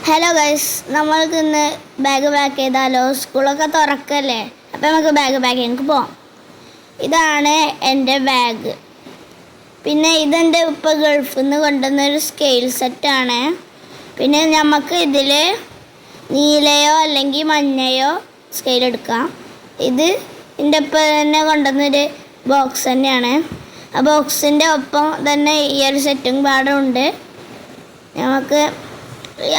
Hello guys, നമ്മൾക്ക് ഇന്ന് bag pack ചെയ്താലോ? സ്കൂളൊക്കെ തുറക്കല്ലേ, അപ്പം നമുക്ക് ബാഗ് പാക്കിങ് പോവാം. ഇതാണ് എൻ്റെ ബാഗ്. പിന്നെ ഇതെൻ്റെ ഉപ്പ ഗൾഫിൽ നിന്ന് കൊണ്ടുവന്നൊരു സ്കെയിൽ സെറ്റാണ്. പിന്നെ നമുക്ക് ഇതിൽ നീലയോ അല്ലെങ്കിൽ മഞ്ഞയോ സ്കെയിൽ എടുക്കാം. ഇത് എൻ്റെ ഉപ്പ തന്നെ കൊണ്ടുവന്നൊരു ബോക്സ് തന്നെയാണ്. ആ ബോക്സിൻ്റെ ഒപ്പം തന്നെ ഈ ഒരു സെറ്റും പാടുണ്ട്. നമുക്ക്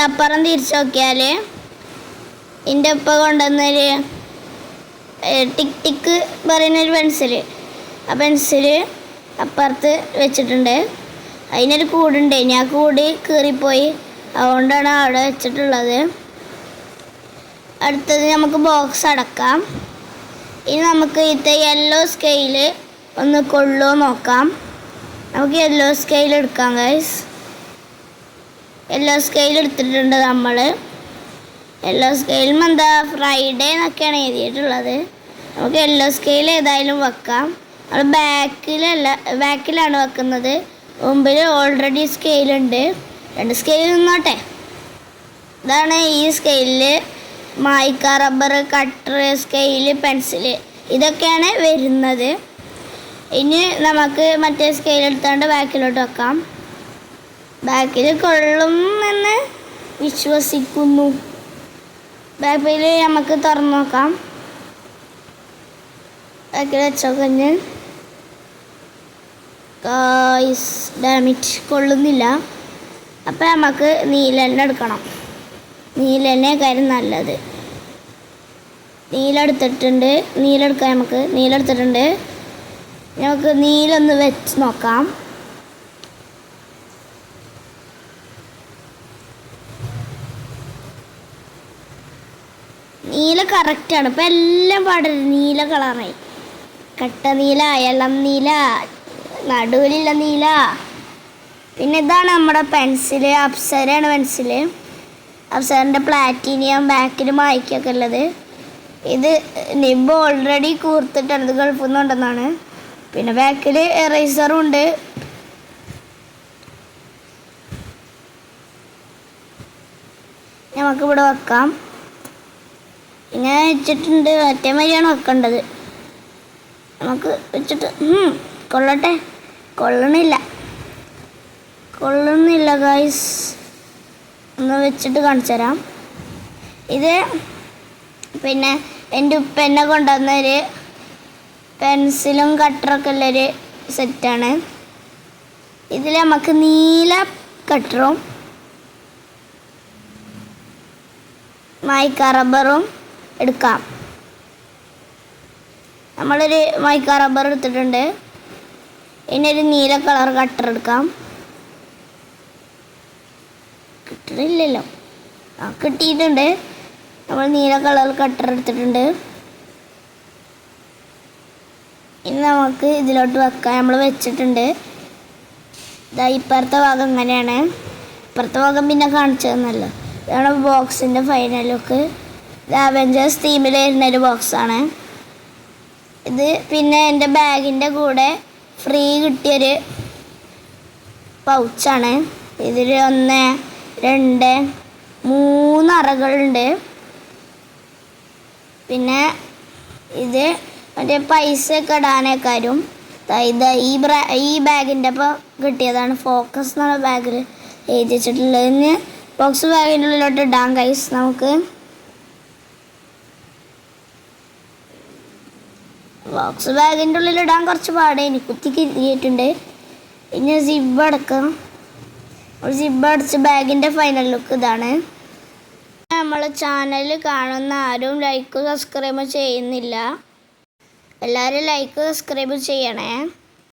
അപ്പുറം തിരിച്ചു നോക്കിയാൽ എൻ്റെ ഉപ്പ കൊണ്ടുവന്നൊരു ടിക്ക് ടിക്ക് പറയുന്നൊരു പെൻസില്, ആ പെൻസില് അപ്പുറത്ത് വെച്ചിട്ടുണ്ട്. അതിനൊരു കൂടുണ്ട്, ഞാൻ കൂടി കീറിപ്പോയി, അതുകൊണ്ടാണ് അവിടെ വെച്ചിട്ടുള്ളത്. അടുത്തത് നമുക്ക് ബോക്സ് അടക്കാം. ഇനി നമുക്ക് ഇത് യെല്ലോ സ്കെയില് ഒന്ന് കൊള്ളുമോ നോക്കാം. നമുക്ക് യെല്ലോ സ്കെയിൽ എടുക്കാം ഗൈസ്. യെല്ലോ സ്കെയിൽ എടുത്തിട്ടുണ്ട് നമ്മൾ. യെല്ലോ സ്കെയിലും എന്താ ഫ്രൈഡേ എന്നൊക്കെയാണ് എഴുതിയിട്ടുള്ളത്. നമുക്ക് യെല്ലോ സ്കെയിൽ ഏതായാലും വെക്കാം. നമ്മൾ ബാക്കിലാണ് വെക്കുന്നത്. മുമ്പിൽ ഓൾറെഡി സ്കെയിലുണ്ട്. 2 സ്കെയിൽ നിന്നോട്ടെ. ഇതാണ് ഈ സ്കെയിലിൽ മായ്ക്ക, റബ്ബർ, കട്ടർ, സ്കെയില്, പെൻസില് ഇതൊക്കെയാണ് വരുന്നത്. ഇനി നമുക്ക് മറ്റേ സ്കെയിൽ എടുത്തുകൊണ്ട് ബാക്കിലോട്ട് വെക്കാം. ബാക്കിൽ കൊള്ളുമെന്ന് വിശ്വസിക്കുന്നു. ബാക്കിൽ നമുക്ക് തുറന്നു നോക്കാം. ബാക്കിൽ വെച്ചോക്കഞ്ഞ് ഡാമിറ്റ് കൊള്ളുന്നില്ല. അപ്പം നമുക്ക് നീലെണ്ണ എടുക്കണം. നീലെണ്ണ കാര്യം നല്ലത്. നീലെടുത്തിട്ടുണ്ട്. നീലെടുക്കാം. നമുക്ക് നീലെടുത്തിട്ടുണ്ട്. നമുക്ക് നീലൊന്ന് വെച്ച് നോക്കാം. നീല കറക്റ്റാണ്. ഇപ്പം എല്ലാം പാടില്ല, നീല കളറായി. കട്ട നീല, ഇളം നീല, നടുവിലുള്ള നീല. പിന്നെ ഇതാണ് നമ്മുടെ പെൻസില്. അപ്സരയാണ് പെൻസില്. അപ്സരൻ്റെ പ്ലാറ്റിനിയം, ബാക്കിൽ മായ്ക്കൊക്കെ ഉള്ളത്. ഇത് നിബ് ഓൾറെഡി കൂർത്തിട്ടാണ്, ഇത് ഗൾഫിൽ നിന്ന് കൊണ്ടുവന്നാണ്. പിന്നെ ബാക്കിൽ എറേസറും ഉണ്ട്. നമുക്കിവിടെ വെക്കാം. ഇങ്ങനെ വെച്ചിട്ടുണ്ട്. മറ്റേ മാതിരിയാണ് വെക്കേണ്ടത്. നമുക്ക് വെച്ചിട്ട് കൊള്ളട്ടെ. കൊള്ളുന്നില്ല ഗൈസ്. ഒന്ന് വെച്ചിട്ട് കാണിച്ചു തരാം. ഇത് പിന്നെ എൻ്റെ ഉപ്പന്നെ കൊണ്ടുവന്നൊരു പെൻസിലും കട്ടറൊക്കെ ഉള്ളൊരു സെറ്റാണ്. ഇതിൽ നമുക്ക് നീല കട്ടറും മായ്ക്ക റബ്ബറും എടുക്കാം. നമ്മളൊരു മായ്ക്ക റബ്ബർ എടുത്തിട്ടുണ്ട്. ഇനി ഒരു നീല കളർ കട്ടർ എടുക്കാം. കിട്ടില്ലല്ലോ, കിട്ടിയിട്ടുണ്ട്. നമ്മൾ നീല കളർ കട്ടർ എടുത്തിട്ടുണ്ട്. ഇനി നമുക്ക് ഇതിലോട്ട് വെക്കാം. നമ്മൾ വെച്ചിട്ടുണ്ട്. ഇതാ ഇപ്പുറത്തെ ഭാഗം ഇങ്ങനെയാണ്. ഇപ്പുറത്തെ ഭാഗം പിന്നെ കാണിച്ചു തന്നല്ലോ. ഇതാണ് ബോക്സിൻ്റെ ഫൈനൽ ലുക്ക്. ഇത് അവെഞ്ചേഴ്സ് തീമിൽ വരുന്നൊരു ബോക്സാണ് ഇത്. പിന്നെ എൻ്റെ ബാഗിൻ്റെ കൂടെ ഫ്രീ കിട്ടിയൊരു പൗച്ചാണ്. ഇതിൽ 1, 2, 3 അറകളുണ്ട്. പിന്നെ ഇത് മറ്റേ പൈസയൊക്കെ ഇടാനേക്കാരും ഇത് ഈ ബാഗിൻ്റെ ഒപ്പം കിട്ടിയതാണ്. ഫോക്കസ് എന്നുള്ള ബാഗിൽ എഴുതി വെച്ചിട്ടുള്ളത്. ഇനി ബോക്സ് ബാഗിൻ്റെ ഉള്ളിലോട്ട് ഇടാം ഗൈസ്. നമുക്ക് ബോക്സ് ബാഗിൻ്റെ ഉള്ളിൽ ഇടാൻ കുറച്ച് പാടെ, എനിക്ക് കുത്തിക്കിരിയിട്ടുണ്ട്. ഇനി സിബ് അടക്കാം. സിബ് അടച്ച് ബാഗിൻ്റെ ഫൈനൽ ലുക്ക് ഇതാണ്. നമ്മൾ ചാനൽ കാണുന്ന ആരും ലൈക്ക് സബ്സ്ക്രൈബ് ചെയ്യുന്നില്ല. എല്ലാവരും ലൈക്ക് സബ്സ്ക്രൈബ് ചെയ്യണേ.